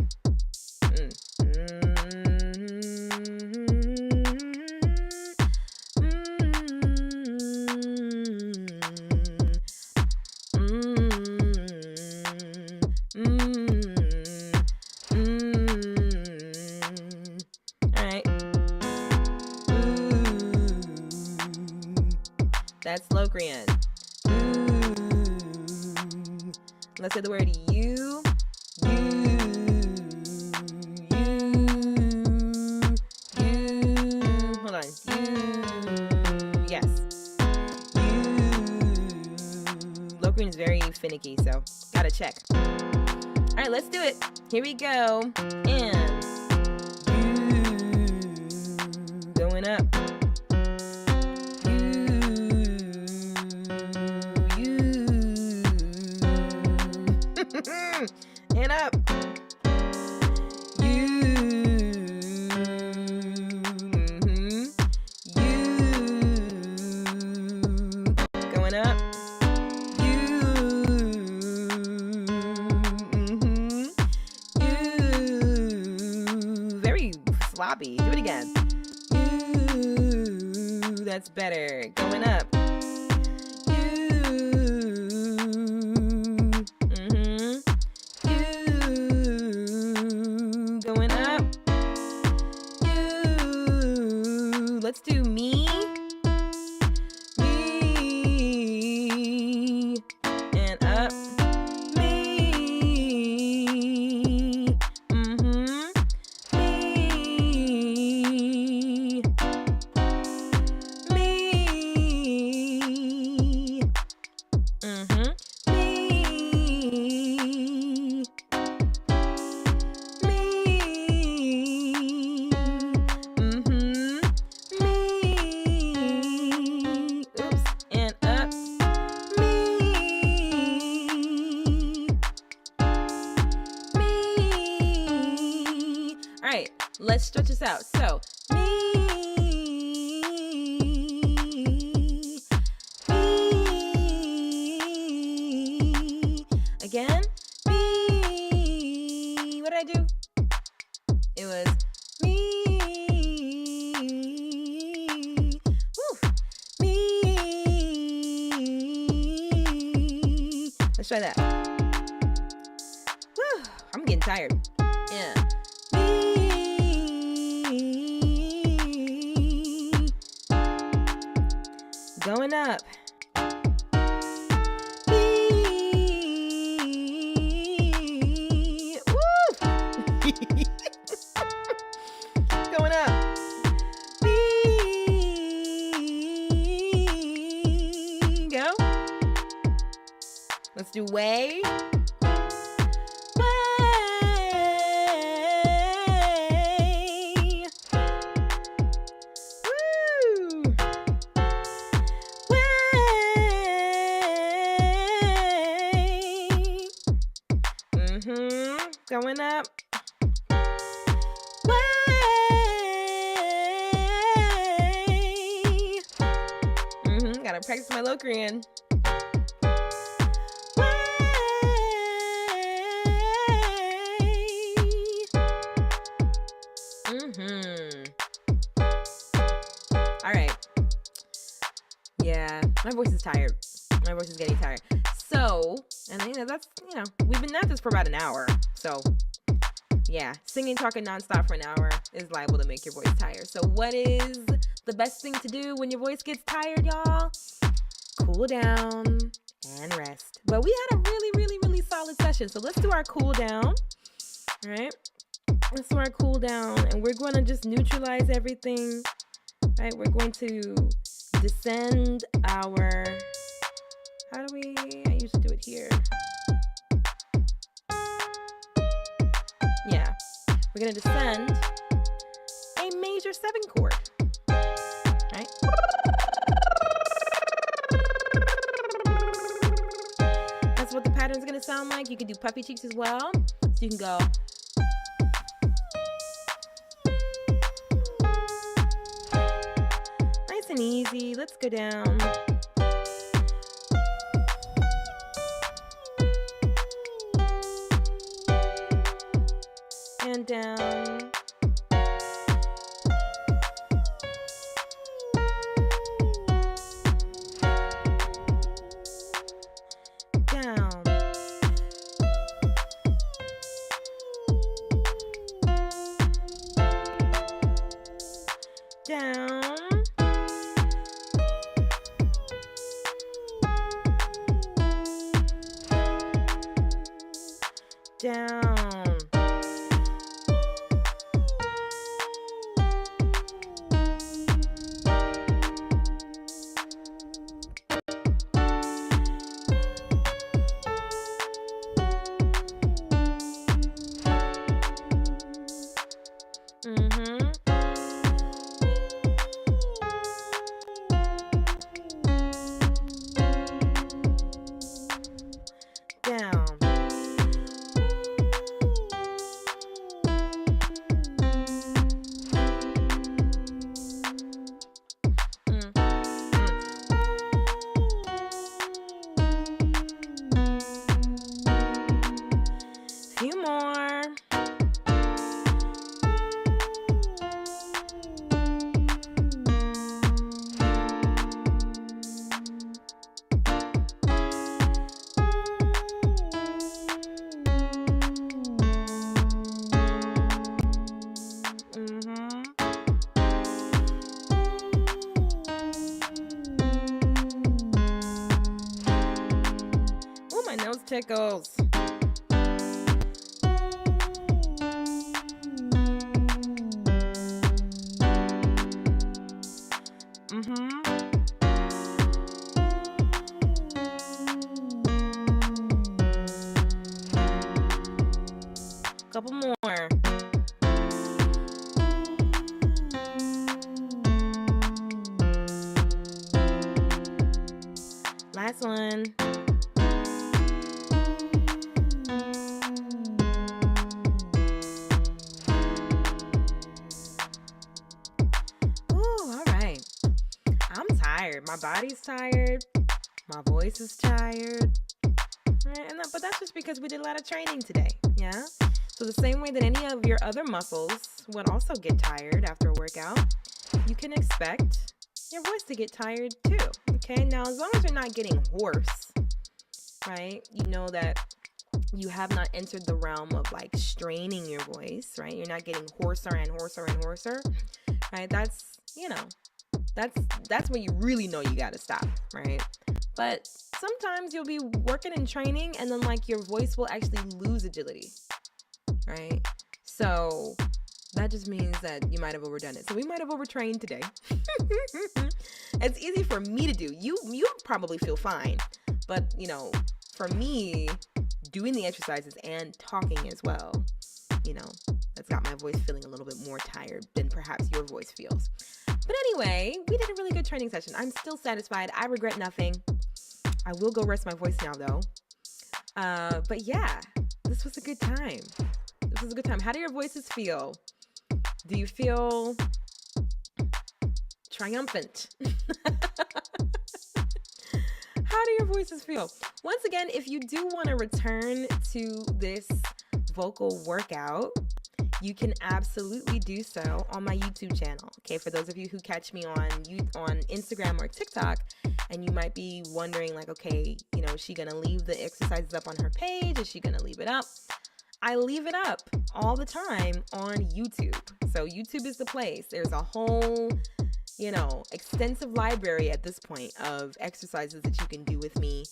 That's Locrian. Let's say the word you. Hold on. Yes. Locrian is very finicky, so gotta check. All right, let's do it. Here we go. And going up. And up. Going up. Very sloppy. Do it again. That's better. Going up. Going up. Let's do me. Me. And up. Me. Me. Me. Let's stretch this out. So, me, again, me. What did I do? It was me. Woo. Me. Let's try that. Woo. I'm getting tired. Yeah. Going up. Woo! Going up. Go. Let's do way. Going up. Way. Gotta practice my Locrian. Way. All right. Yeah, my voice is tired. My voice is getting tired. So, and that's, we've been at this for about an hour. So, yeah, singing, talking nonstop for an hour is liable to make your voice tired. So what is the best thing to do when your voice gets tired, y'all? Cool down and rest. But we had a really, really, really solid session. So let's do our cool down. All right. Let's do our cool down. And we're going to just neutralize everything. All right. We're going to descend our... How do we... I usually do it here. Yeah. We're going to descend a major 7 chord. Right? That's that's what the pattern is going to sound like. You can do puffy cheeks as well. So you can go. Nice and easy. Let's go down. And down. Down. Down. Down. Down. Few more. Oh, my nose tickles. Couple more. Last one. Ooh, all right. I'm tired. My body's tired. My voice is tired. Right? But that's just because we did a lot of training today. Yeah? So the same way that any of your other muscles would also get tired after a workout, you can expect your voice to get tired too. Okay? Now, as long as you're not getting hoarse, right? You know that you have not entered the realm of like straining your voice, right? You're not getting hoarser and hoarser and hoarser, right? That's when you really know you got to stop, right? But sometimes you'll be working and training and then like your voice will actually lose agility, right? So that just means that you might have overdone it. So we might have overtrained today. It's easy for me to do. You probably feel fine. But, you know, for me, doing the exercises and talking as well, you know, that's got my voice feeling a little bit more tired than perhaps your voice feels. But anyway, we did a really good training session. I'm still satisfied. I regret nothing. I will go rest my voice now, though. But yeah, this was a good time. This was a good time. How do your voices feel? Do you feel triumphant? How do your voices feel? Once again, if you do want to return to this vocal workout, you can absolutely do so on my YouTube channel. Okay, for those of you who catch me on Instagram or TikTok, and you might be wondering like, okay, you know, is she gonna leave the exercises up on her page? Is she gonna leave it up? I leave it up all the time on YouTube. So YouTube is the place. There's a whole, you know, extensive library at this point of exercises that you can do with me,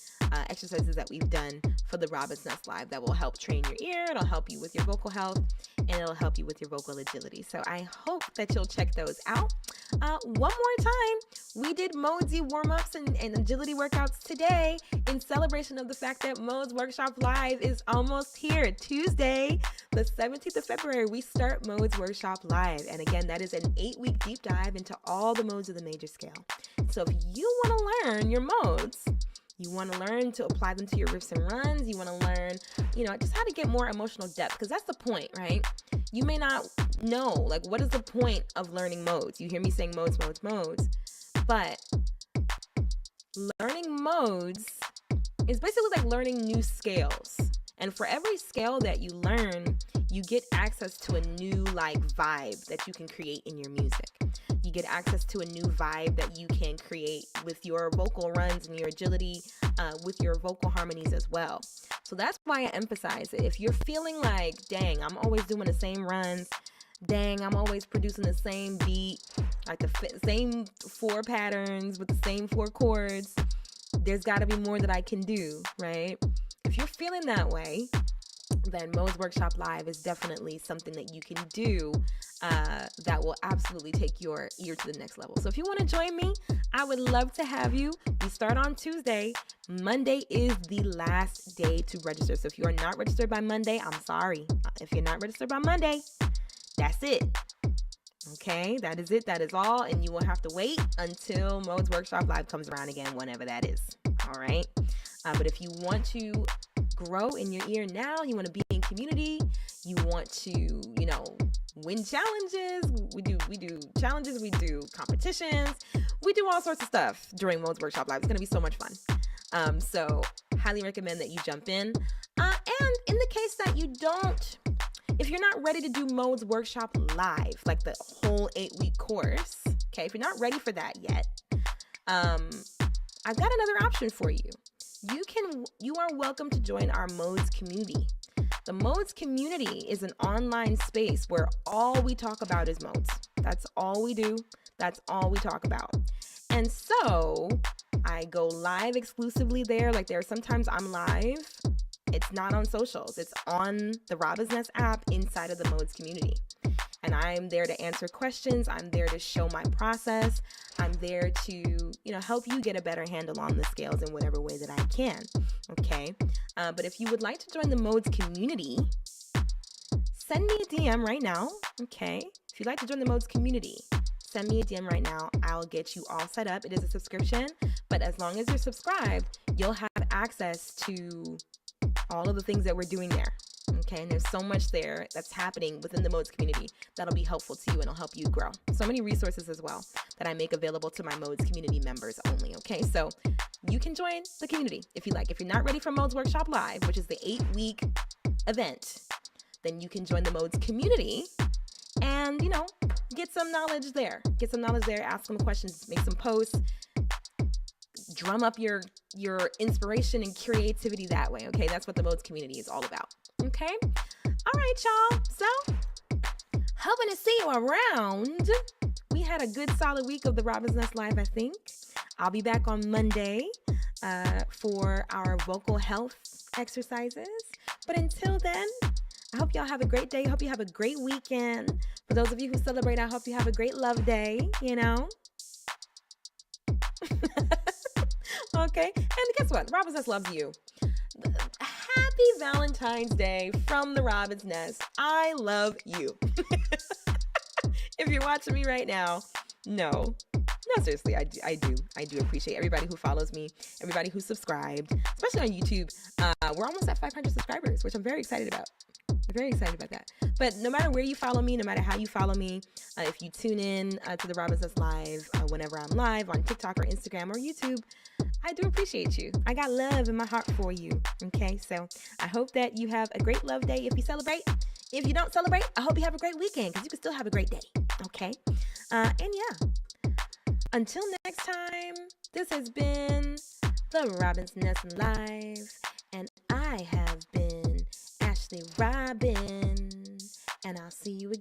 exercises that we've done for the Robin's Nest Live that will help train your ear, it'll help you with your vocal health, and it'll help you with your vocal agility. So I hope that you'll check those out. One more time, we did Modesy warm-ups and agility workouts today in celebration of the fact that Modes Workshop Live is almost here. Tuesday, the 17th of February, we start Modes Workshop Live. And again, that is an 8-week deep dive into all the modes of the major scale. So if you want to learn your modes, You want to learn to apply them to your riffs and runs. You want to learn, just how to get more emotional depth, because that's the point, right? You may not know, like, what is the point of learning modes? You hear me saying modes, but learning modes is basically like learning new scales. And for every scale that you learn, you get access to a new vibe that you can create in your music. You get access to a new vibe that you can create with your vocal runs and your agility, with your vocal harmonies as well. So that's why I emphasize it. If you're feeling like, dang, I'm always doing the same runs, dang, I'm always producing the same beat, like the same 4 patterns with the same 4 chords, there's got to be more that I can do, right? If you're feeling that way, then Modes Workshop Live is definitely something that you can do that will absolutely take your ear to the next level. So if you want to join me, I would love to have you. We start on Tuesday. Monday is the last day to register. So if you are not registered by Monday, I'm sorry. If you're not registered by Monday, that's it. Okay, that is it. That is all. And you will have to wait until Modes Workshop Live comes around again, whenever that is. All right. But if you want to grow in your ear now, you want to be in community, you want to, win challenges. We do challenges, we do competitions, we do all sorts of stuff during Modes Workshop Live. It's going to be so much fun. So highly recommend that you jump in. And in the case that you don't, if you're not ready to do Modes Workshop Live, like the whole 8-week course, okay, if you're not ready for that yet, I've got another option for you. You are welcome to join our Modes community. The Modes community is an online space where all we talk about is modes. That's all we do. That's all we talk about. And so I go live exclusively there. Like, sometimes I'm live. It's not on socials. It's on the Robin's Nest app inside of the Modes community. And I'm there to answer questions. I'm there to show my process. I'm there to, help you get a better handle on the scales in whatever way that I can. Okay. But if you would like to join the Modes community, send me a DM right now. Okay. If you'd like to join the Modes community, send me a DM right now. I'll get you all set up. It is a subscription, but as long as you're subscribed, you'll have access to all of the things that we're doing there. Okay, and there's so much there that's happening within the Modes community that'll be helpful to you and will help you grow. So many resources as well that I make available to my Modes community members only. Okay, so you can join the community if you like. If you're not ready for Modes Workshop Live, which is the 8-week event, then you can join the Modes community and, get some knowledge there. Get some knowledge there, ask some questions, make some posts, drum up your inspiration and creativity that way. Okay, that's what the Modes community is all about. Okay. All right, y'all. So, hoping to see you around. We had a good solid week of the Robin's Nest Live, I think. I'll be back on Monday for our vocal health exercises. But until then, I hope y'all have a great day. I hope you have a great weekend. For those of you who celebrate, I hope you have a great love day, Okay. And guess what? The Robin's Nest loves you. Happy Valentine's Day from the Robin's Nest. I love you. If you're watching me right now, no, seriously, I do appreciate everybody who follows me, everybody who subscribed, especially on YouTube. We're almost at 500 subscribers, which I'm very excited about. I'm very excited about that. But no matter where you follow me, no matter how you follow me, if you tune in to the Robin's Nest Live whenever I'm live on TikTok or Instagram or YouTube, I do appreciate you. I got love in my heart for you. Okay, so I hope that you have a great love day if you celebrate. If you don't celebrate, I hope you have a great weekend because you can still have a great day. Okay, and yeah, until next time, this has been the Robin's Nest Live, and I have been Ashley Robin, and I'll see you again.